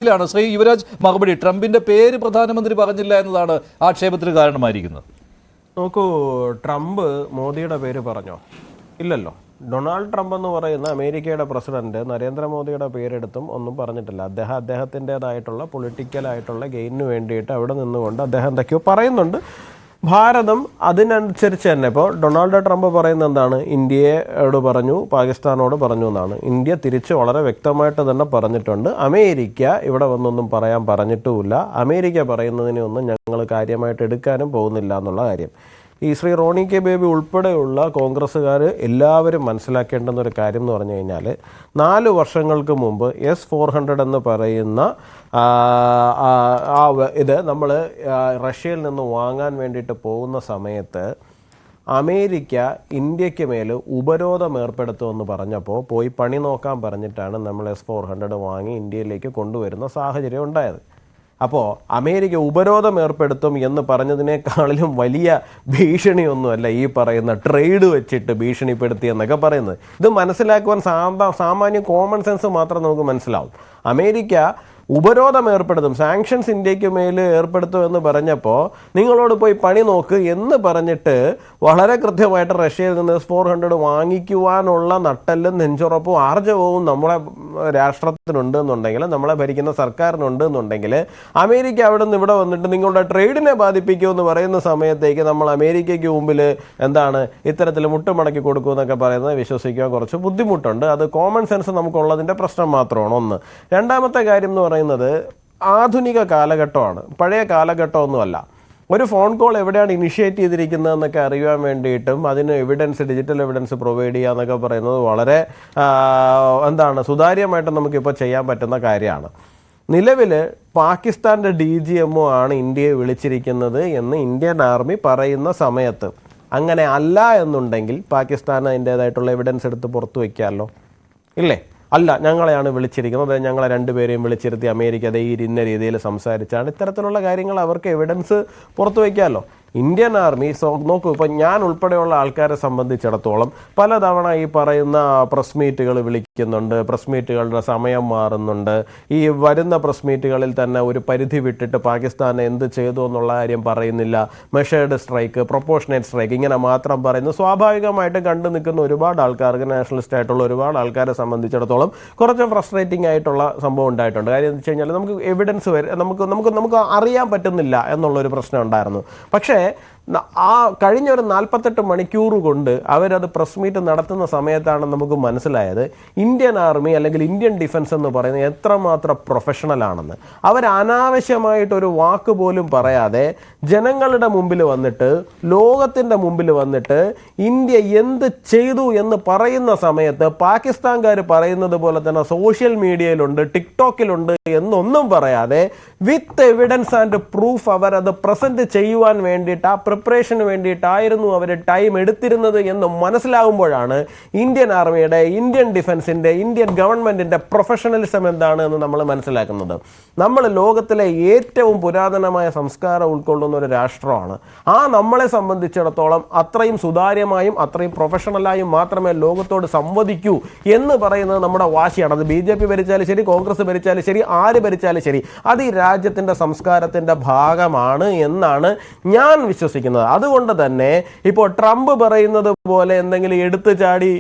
ാണ് ശ്രീ യുവരാജ് മറുപടി. ട്രംപിന്റെ പേര് പ്രധാനമന്ത്രി പറഞ്ഞില്ല എന്നതാണ് ആക്ഷേപത്തിന് കാരണമായിരിക്കുന്നത്. നോക്കൂ, ട്രംപ് മോദിയുടെ പേര് പറഞ്ഞോ? ഇല്ലല്ലോ. ഡൊണാൾഡ് ട്രംപ് എന്ന് പറയുന്ന അമേരിക്കയുടെ പ്രസിഡന്റ് നരേന്ദ്രമോദിയുടെ പേരെടുത്തും ഒന്നും പറഞ്ഞിട്ടില്ല. അദ്ദേഹത്തിൻ്റെതായിട്ടുള്ള പൊളിറ്റിക്കലായിട്ടുള്ള ഗെയിനിന് വേണ്ടിയിട്ട് അവിടെ നിന്നുകൊണ്ട് അദ്ദേഹം എന്തൊക്കെയോ പറയുന്നുണ്ട്. ഭാരതം അതിനനുസരിച്ച് തന്നെ ഇപ്പോൾ ഡൊണാൾഡ് ട്രംപ് പറയുന്നത് എന്താണ്? ഇന്ത്യയോട് പറഞ്ഞു, പാകിസ്ഥാനോട് പറഞ്ഞു എന്നാണ്. ഇന്ത്യ തിരിച്ച് വളരെ വ്യക്തമായിട്ട് തന്നെ പറഞ്ഞിട്ടുണ്ട്. അമേരിക്ക ഇവിടെ വന്നൊന്നും പറയാൻ പറഞ്ഞിട്ടുമില്ല. അമേരിക്ക പറയുന്നതിനെ ഒന്നും ഞങ്ങൾ കാര്യമായിട്ട് എടുക്കാനും പോകുന്നില്ല എന്നുള്ള കാര്യം ഈ ശ്രീ റോണി കെ ബേബി ഉൾപ്പെടെയുള്ള കോൺഗ്രസ്സുകാർ എല്ലാവരും മനസ്സിലാക്കേണ്ടുന്ന ഒരു കാര്യം എന്ന് പറഞ്ഞു കഴിഞ്ഞാൽ 4 വർഷങ്ങൾക്ക് മുമ്പ് S-400 എന്ന് പറയുന്ന ഇത് നമ്മൾ റഷ്യയിൽ നിന്ന് വാങ്ങാൻ വേണ്ടിയിട്ട് പോകുന്ന സമയത്ത് അമേരിക്ക ഇന്ത്യക്ക് മേൽ ഉപരോധം ഏർപ്പെടുത്തുമെന്ന് പറഞ്ഞപ്പോൾ പോയി പണി നോക്കാൻ പറഞ്ഞിട്ടാണ് നമ്മൾ S-400 വാങ്ങി ഇന്ത്യയിലേക്ക് കൊണ്ടുവരുന്ന സാഹചര്യം ഉണ്ടായത്. അപ്പോൾ അമേരിക്ക ഉപരോധം ഏർപ്പെടുത്തും എന്ന് പറഞ്ഞതിനേക്കാളിലും വലിയ ഭീഷണിയൊന്നുമല്ല ഈ പറയുന്ന ട്രേഡ് വെച്ചിട്ട് ഭീഷണിപ്പെടുത്തി എന്നൊക്കെ പറയുന്നത്. ഇത് മനസ്സിലാക്കുവാൻ സാമാന്യ കോമൺ സെൻസ് മാത്രം നമുക്ക് മനസ്സിലാവും. അമേരിക്ക ഉപരോധം ഏർപ്പെടുത്തും, സാങ്ഷൻസ് ഇന്ത്യക്ക് മേൽ ഏർപ്പെടുത്തും എന്ന് പറഞ്ഞപ്പോൾ നിങ്ങളോട് പോയി പണി നോക്ക് എന്ന് പറഞ്ഞിട്ട് വളരെ കൃത്യമായിട്ട് റഷ്യയിൽ നിന്ന് S-400 വാങ്ങിക്കുവാനുള്ള നട്ടെല്ലും നെഞ്ചുറപ്പും ആർജവവും നമ്മളെ രാഷ്ട്രത്തിനുണ്ട് എന്നുണ്ടെങ്കിൽ, നമ്മളെ ഭരിക്കുന്ന സർക്കാരിനുണ്ട് എന്നുണ്ടെങ്കിൽ, അമേരിക്ക അവിടെ നിന്ന് ഇവിടെ വന്നിട്ട് നിങ്ങളുടെ ട്രേഡിനെ ബാധിപ്പിക്കുമെന്ന് പറയുന്ന സമയത്തേക്ക് നമ്മൾ അമേരിക്കയ്ക്ക് മുമ്പിൽ എന്താണ് ഇത്തരത്തിൽ മുട്ടുമടക്കി കൊടുക്കുമെന്നൊക്കെ പറയുന്നത് വിശ്വസിക്കാൻ കുറച്ച് ബുദ്ധിമുട്ടുണ്ട്. അത് കോമൺ സെൻസ് നമുക്കുള്ളതിൻ്റെ പ്രശ്നം മാത്രമാണ്. ഒന്ന്. രണ്ടാമത്തെ കാര്യം എന്ന് പറയുന്നത് ആധുനിക കാലഘട്ടമാണ്, പഴയ കാലഘട്ടമൊന്നുമല്ല. ഒരു ഫോൺ കോൾ എവിടെയാണ് ഇനിഷ്യേറ്റ് ചെയ്തിരിക്കുന്നതെന്നൊക്കെ അറിയാൻ വേണ്ടിയിട്ടും അതിന് ഡിജിറ്റൽ എവിഡൻസ് പ്രൊവൈഡ് ചെയ്യുക എന്നൊക്കെ പറയുന്നത് വളരെ സുതാര്യമായിട്ട് നമുക്കിപ്പോൾ ചെയ്യാൻ പറ്റുന്ന കാര്യമാണ്. നിലവിൽ പാകിസ്ഥാൻ്റെ DGMO ആണ് ഇന്ത്യയെ വിളിച്ചിരിക്കുന്നത് എന്ന് ഇന്ത്യൻ ആർമി പറയുന്ന സമയത്ത് അങ്ങനെ അല്ല എന്നുണ്ടെങ്കിൽ പാകിസ്ഥാൻ അതിൻ്റേതായിട്ടുള്ള എവിഡൻസ് എടുത്ത് പുറത്തു വയ്ക്കാമല്ലോ, ഇല്ലേ? അല്ല, ഞങ്ങളെയാണ് വിളിച്ചിരിക്കുന്നത്, ഞങ്ങളെ 2 പേരെയും വിളിച്ചിരുത്തി അമേരിക്ക അതേ ഇന്ന രീതിയിൽ സംസാരിച്ചാണ്, ഇത്തരത്തിലുള്ള കാര്യങ്ങൾ അവർക്ക് എവിഡൻസ് പുറത്തു വയ്ക്കാമല്ലോ. ഇന്ത്യൻ ആർമി നോക്കൂ, ഇപ്പം ഞാൻ ഉൾപ്പെടെയുള്ള ആൾക്കാരെ സംബന്ധിച്ചിടത്തോളം പലതവണ ഈ പറയുന്ന പ്രസ് മീറ്റുകൾ വിളിക്കുന്നുണ്ട്, പ്രസ് മീറ്റുകളുടെ സമയം മാറുന്നുണ്ട്. ഈ വരുന്ന പ്രസ് മീറ്റുകളിൽ തന്നെ ഒരു പരിധി വിട്ടിട്ട് പാകിസ്ഥാൻ എന്ത് ചെയ്തു എന്നുള്ള കാര്യം പറയുന്നില്ല. മെഷേർഡ് സ്ട്രൈക്ക്, പ്രൊപ്പോർഷനേറ്റ് സ്ട്രൈക്ക്, ഇങ്ങനെ മാത്രം പറയുന്നു. സ്വാഭാവികമായിട്ട് കണ്ടു നിൽക്കുന്ന ഒരുപാട് ആൾക്കാർക്ക്, നാഷണലിസ്റ്റ് ആയിട്ടുള്ള ഒരുപാട് ആൾക്കാരെ സംബന്ധിച്ചിടത്തോളം കുറച്ച് ഫ്രസ്ട്രേറ്റിംഗ് ആയിട്ടുള്ള സംഭവം ഉണ്ടായിട്ടുണ്ട്. കാര്യം എന്ന് വെച്ച് കഴിഞ്ഞാൽ നമുക്ക് എവിഡൻസ് നമുക്ക് അറിയാൻ പറ്റുന്നില്ല എന്നുള്ളൊരു പ്രശ്നം ഉണ്ടായിരുന്നു. പക്ഷേ ആ കഴിഞ്ഞ ഒരു 48 മണിക്കൂർ കൊണ്ട് അവരത് പ്രസ് മീറ്റ് നടത്തുന്ന സമയത്താണ് നമുക്ക് മനസ്സിലായത് ഇന്ത്യൻ ആർമി അല്ലെങ്കിൽ ഇന്ത്യൻ ഡിഫൻസ് എന്ന് പറയുന്നത് എത്രമാത്രം പ്രൊഫഷണൽ ആണെന്ന്. അവർ അനാവശ്യമായിട്ടൊരു വാക്ക് പോലും പറയാതെ ജനങ്ങളുടെ മുമ്പിൽ വന്നിട്ട്, ലോകത്തിൻ്റെ മുമ്പിൽ വന്നിട്ട് ഇന്ത്യ എന്ത് ചെയ്തു എന്ന് പറയുന്ന സമയത്ത് പാകിസ്ഥാൻകാർ പറയുന്നത് പോലെ തന്നെ സോഷ്യൽ മീഡിയയിലുണ്ട്, ടിക്ടോക്കിലുണ്ട് എന്നൊന്നും പറയാതെ വിത്ത് എവിഡൻസ് ആൻഡ് പ്രൂഫ് അവരത് പ്രസന്റ് ചെയ്യുവാൻ വേണ്ടിയിട്ട്, ആ പ്രിപ്പറേഷന് വേണ്ടിയിട്ടായിരുന്നു അവർ ടൈം എടുത്തിരുന്നത് എന്ന് മനസ്സിലാകുമ്പോഴാണ് ഇന്ത്യൻ ആർമിയുടെ, ഇന്ത്യൻ ഡിഫൻസിൻ്റെ, ഇന്ത്യൻ ഗവൺമെൻറ്റിൻ്റെ പ്രൊഫഷണലിസം എന്താണ് എന്ന് നമ്മൾ മനസ്സിലാക്കുന്നത്. നമ്മൾ ലോകത്തിലെ ഏറ്റവും പുരാതനമായ സംസ്കാരം ഉൾക്കൊള്ളുന്ന ഒരു രാഷ്ട്രമാണ്. നമ്മളെ സംബന്ധിച്ചിടത്തോളം അത്രയും സുതാര്യമായും അത്രയും പ്രൊഫഷണലായും മാത്രമേ ലോകത്തോട് സംവദിക്കൂ എന്ന് പറയുന്നത് നമ്മുടെ വാശിയാണ്. അത് BJP ഭരിച്ചാലും ശരി, കോൺഗ്രസ് ഭരിച്ചാലും ശരി, ആര് ഭരിച്ചാലും ശരി, അത് ഈ രാജ്യത്തിൻ്റെ സംസ്കാരത്തിൻ്റെ ഭാഗമാണ് എന്നാണ് ഞാൻ വിശ്വസിക്കുന്നത്. അതുകൊണ്ട് തന്നെ ഇപ്പോൾ ട്രംപ് പറയുന്നത് പോലെ എന്തെങ്കിലും എടുത്തു ചാടി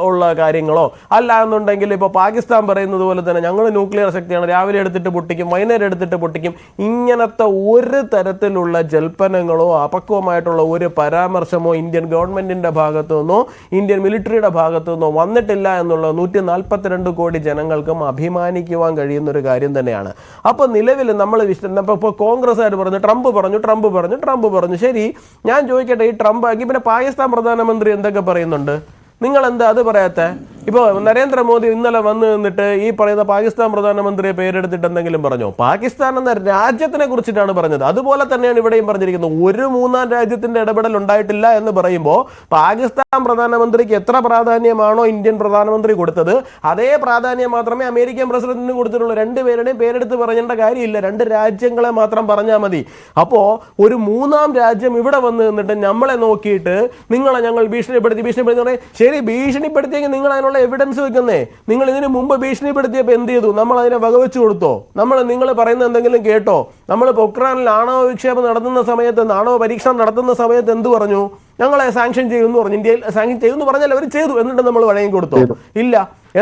ഉള്ള കാര്യങ്ങളോ അല്ല എന്നുണ്ടെങ്കിൽ ഇപ്പോൾ പാകിസ്ഥാൻ പറയുന്നത് പോലെ തന്നെ ഞങ്ങൾ ന്യൂക്ലിയർ ശക്തിയാണ്, രാവിലെ എടുത്തിട്ട് പൊട്ടിക്കും, വൈകുന്നേരം എടുത്തിട്ട് പൊട്ടിക്കും, ഇങ്ങനത്തെ ഒരു തരത്തിലുള്ള ജൽപ്പനങ്ങളോ അപക്വമായിട്ടുള്ള ഒരു പരാമർശമോ ഇന്ത്യൻ ഗവൺമെന്റിന്റെ ഭാഗത്തു നിന്നോ ഇന്ത്യൻ മിലിറ്ററിയുടെ ഭാഗത്തു നിന്നോ വന്നിട്ടില്ല എന്നുള്ള 142 കോടി ജനങ്ങൾക്കും അഭിമാനിക്കുവാൻ കഴിയുന്ന ഒരു കാര്യം തന്നെയാണ്. അപ്പോൾ നിലവിൽ നമ്മൾ ഇപ്പോൾ കോൺഗ്രസ്സുകാർ പറഞ്ഞു ട്രംപ് പറഞ്ഞു ശരി, ഞാൻ ചോദിക്കട്ടെ, ഈ ട്രംപ് ആക്കി പിന്നെ പാകിസ്ഥാൻ പ്രധാനമന്ത്രി എന്തൊക്കെ പറയുന്നുണ്ട്? നിങ്ങൾ എന്താ അത് പറയാത്ത? ഇപ്പോൾ നരേന്ദ്രമോദി ഇന്നലെ വന്ന് നിന്നിട്ട് ഈ പറയുന്ന പാകിസ്ഥാൻ പ്രധാനമന്ത്രിയെ പേരെടുത്തിട്ട് എന്തെങ്കിലും പറഞ്ഞോ? പാകിസ്ഥാൻ എന്ന രാജ്യത്തിനെ കുറിച്ചിട്ടാണ് പറഞ്ഞത്. അതുപോലെ തന്നെയാണ് ഇവിടെയും പറഞ്ഞിരിക്കുന്നത്. ഒരു മൂന്നാം രാജ്യത്തിന്റെ ഇടപെടൽ ഉണ്ടായിട്ടില്ല എന്ന് പറയുമ്പോൾ പാകിസ്ഥാൻ പ്രധാനമന്ത്രിക്ക് എത്ര പ്രാധാന്യമാണോ ഇന്ത്യൻ പ്രധാനമന്ത്രി കൊടുത്തത്, അതേ പ്രാധാന്യം മാത്രമേ അമേരിക്കൻ പ്രസിഡന്റിന് കൊടുത്തിട്ടുള്ളൂ. 2 പേരുടെയും പേരെടുത്ത് പറയേണ്ട കാര്യമില്ല, 2 രാജ്യങ്ങളെ മാത്രം പറഞ്ഞാൽ മതി. അപ്പോൾ ഒരു മൂന്നാം രാജ്യം ഇവിടെ വന്ന് നിന്നിട്ട് നമ്മളെ നോക്കിയിട്ട് ഞങ്ങൾ ഭീഷണിപ്പെടുത്തി ശരി, ഭീഷണിപ്പെടുത്തിയെങ്കിൽ നിങ്ങൾ അതിനുള്ള എവിഡൻസ് വെക്കുന്നേ? നിങ്ങൾ ഇതിന് മുമ്പ് ഭീഷണിപ്പെടുത്തിയപ്പോൾ എന്ത് ചെയ്തു? നമ്മൾ അതിനെ വകവെച്ചു കൊടുത്തോ? നിങ്ങൾ പറയുന്ന എന്തെങ്കിലും കേട്ടോ? നമ്മൾ പൊക്രാനിൽ ആണവ വിക്ഷേപം നടത്തുന്ന സമയത്ത്, ആണവ പരീക്ഷണം നടത്തുന്ന സമയത്ത് എന്ത് പറഞ്ഞു? ഞങ്ങളെ സാങ്ഷൻ ചെയ്യുമെന്ന് പറഞ്ഞു. ഇന്ത്യയിൽ സാങ്ഷൻ ചെയ്യുമെന്ന് പറഞ്ഞാൽ അവർ ചെയ്തു. എന്നിട്ട് നമ്മൾ വഴങ്ങി കൊടുത്തോ? ഇല്ല.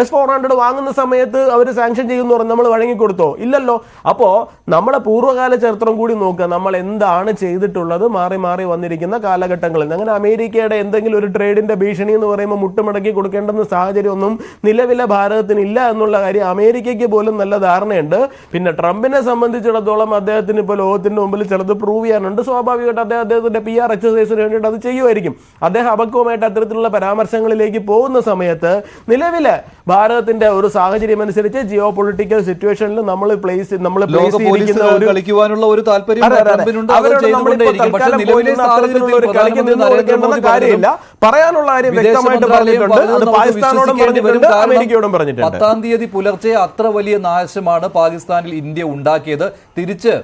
S-400 വാങ്ങുന്ന സമയത്ത് അവർ സാങ്ഷൻ ചെയ്യുമെന്ന് പറഞ്ഞ് നമ്മൾ വഴങ്ങിക്കൊടുത്തോ? ഇല്ലല്ലോ. അപ്പോൾ നമ്മുടെ പൂർവ്വകാല ചരിത്രം കൂടി നോക്കുക. നമ്മൾ എന്താണ് ചെയ്തിട്ടുള്ളത് മാറി മാറി വന്നിരിക്കുന്ന കാലഘട്ടങ്ങളിൽ. അങ്ങനെ അമേരിക്കയുടെ എന്തെങ്കിലും ഒരു ട്രേഡിന്റെ ഭീഷണി എന്ന് പറയുമ്പോൾ മുട്ടുമടക്കി കൊടുക്കേണ്ടുന്ന സാഹചര്യമൊന്നും നിലവിലെ ഭാരതത്തിന് ഇല്ല എന്നുള്ള കാര്യം അമേരിക്കയ്ക്ക് പോലും നല്ല ധാരണയുണ്ട്. പിന്നെ ട്രംപിനെ സംബന്ധിച്ചിടത്തോളം അദ്ദേഹത്തിന് ഇപ്പോൾ ലോകത്തിന്റെ മുമ്പിൽ ചിലത് പ്രൂവ് ചെയ്യാനുണ്ട്. സ്വാഭാവികമായിട്ട് അദ്ദേഹത്തിന്റെ PR എക്സസൈസിന് വേണ്ടിയിട്ട് അത് ചെയ്യുമായിരിക്കും. അദ്ദേഹം അപക്വമായിട്ട് അത്തരത്തിലുള്ള പരാമർശങ്ങളിലേക്ക് പോകുന്ന സമയത്ത് നിലവിലെ ഭാരതത്തിന്റെ ഒരു സാഹചര്യം അനുസരിച്ച് ജിയോ പൊളിറ്റിക്കൽ സിറ്റുവേഷനിൽ നമ്മൾ കളിക്കുവാനുള്ള ഒരു താല്പര്യം കാര്യമില്ല. പറയാനുള്ള കാര്യം വ്യക്തമായിട്ട് പറഞ്ഞിട്ടുണ്ട്. അത് പാകിസ്ഥാനോടും പറഞ്ഞിട്ടുണ്ട്, അമേരിക്കയോടും പറഞ്ഞിട്ടുണ്ട്. 10-ാം തീയതി പുലർച്ചെ അത്ര വലിയ നാശമാണ് പാകിസ്ഥാനിൽ ഇന്ത്യ ഉണ്ടാക്കിയത്. തിരിച്ച്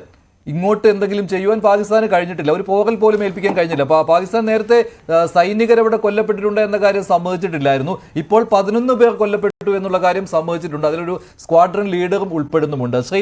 ഇങ്ങോട്ട് എന്തെങ്കിലും ചെയ്യുവാൻ പാകിസ്ഥാന് കഴിഞ്ഞിട്ടില്ല. ഒരു പോകൽ പോലും ഏൽപ്പിക്കാൻ കഴിഞ്ഞില്ല. പാകിസ്ഥാൻ നേരത്തെ സൈനികരവിടെ കൊല്ലപ്പെട്ടിട്ടുണ്ട് എന്ന കാര്യം സമ്മതിച്ചിട്ടില്ലായിരുന്നു. ഇപ്പോൾ 11 പേർ കൊല്ലപ്പെട്ടു എന്നുള്ള കാര്യം സമ്മതിച്ചിട്ടുണ്ട്. അതിലൊരു സ്ക്വാഡ്രൺ ലീഡറും ഉൾപ്പെടുന്നുമുണ്ട്. ശ്രീ